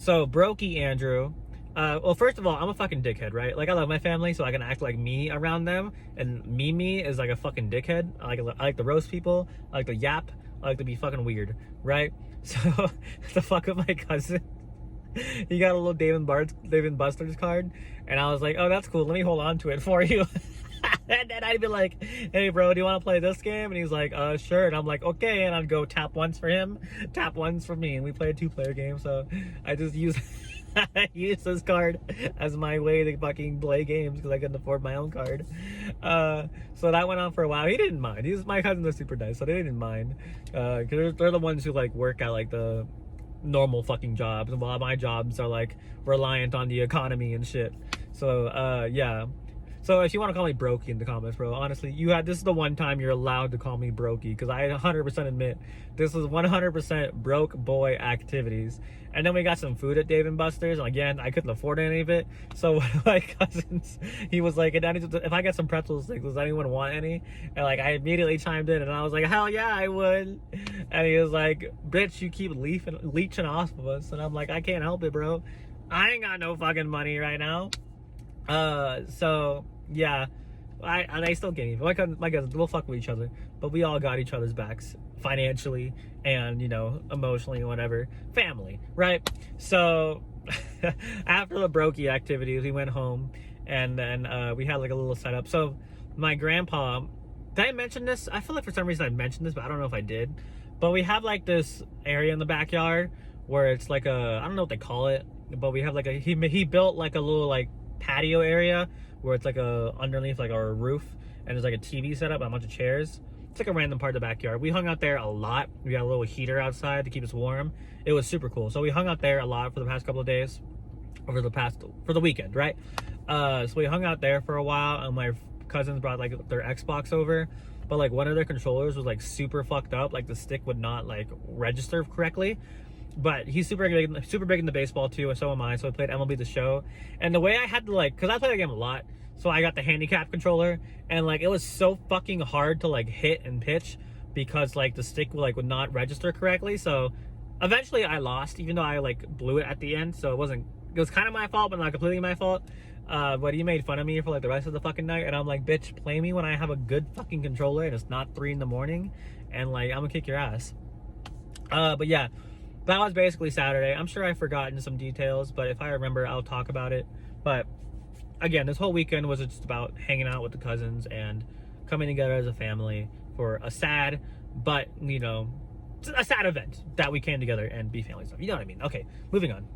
So, Brokey Andrew, well, first of all, I'm a fucking dickhead, right? Like, I love my family, so I can act like me around them. And me is like a fucking dickhead. I like to roast people. I like to yap. I like to be fucking weird, right? So, the fuck with my cousin. He got a little Dave and Buster's card, and I was like, oh, that's cool. Let me hold on to it for you. And then I'd be like, hey, bro, do you want to play this game? And he's like, sure. And I'm like, okay. And I'd go tap once for him, tap once for me. And we play a 2-player game. So I just use this card as my way to fucking play games because I couldn't afford my own card. So that went on for a while. He didn't mind. My cousins are super nice, so they didn't mind. Because they're the ones who like work at like the normal fucking jobs, while my jobs are like reliant on the economy and shit. So yeah. So if you want to call me Brokey in the comments, bro, honestly, this is the one time you're allowed to call me Brokey, because I 100% admit this is 100% broke boy activities. And then we got some food at Dave & Buster's, and again, I couldn't afford any of it. So one of my cousins, he was like, if I get some pretzel sticks, does anyone want any? And like, I immediately chimed in, and I was like, hell yeah, I would. And he was like, bitch, you keep leeching off of us. And I'm like, I can't help it, bro. I ain't got no fucking money right now. So yeah, I still get even. My cousins, we'll fuck with each other, but we all got each other's backs financially and, you know, emotionally and whatever. Family, right? So after the Brokey activities, we went home, and then we had like a little setup. So my grandpa, did I mention this? I feel like for some reason I mentioned this, but I don't know if I did. But we have like this area in the backyard where it's like I don't know what they call it, but we have like he built like a little like patio area where it's like underneath like our roof, and there's like a TV set up and a bunch of chairs. It's like a random part of the backyard. We hung out there a lot. We got a little heater outside to keep us warm. It was super cool. So we hung out there a lot for the past couple of days, for the weekend, right? So we hung out there for a while, and my cousins brought like their Xbox over, but like one of their controllers was like super fucked up. Like the stick would not like register correctly. But he's super big into baseball too, and so am I. So I played MLB The Show, and the way I had to like, because I play the game a lot, so I got the handicap controller, and like it was so fucking hard to like hit and pitch because like the stick would not register correctly. So eventually I lost, even though I like blew it at the end. So it was kind of my fault, but not completely my fault. But he made fun of me for like the rest of the fucking night, and I'm like, bitch, play me when I have a good fucking controller and it's not 3 a.m, and like I'm gonna kick your ass. But yeah. That was basically Saturday. I'm sure I've forgotten some details, but if I remember, I'll talk about it. But again, this whole weekend was just about hanging out with the cousins and coming together as a family for a sad, but, you know, a sad event that we came together and be family stuff. You know what I mean? Okay, moving on.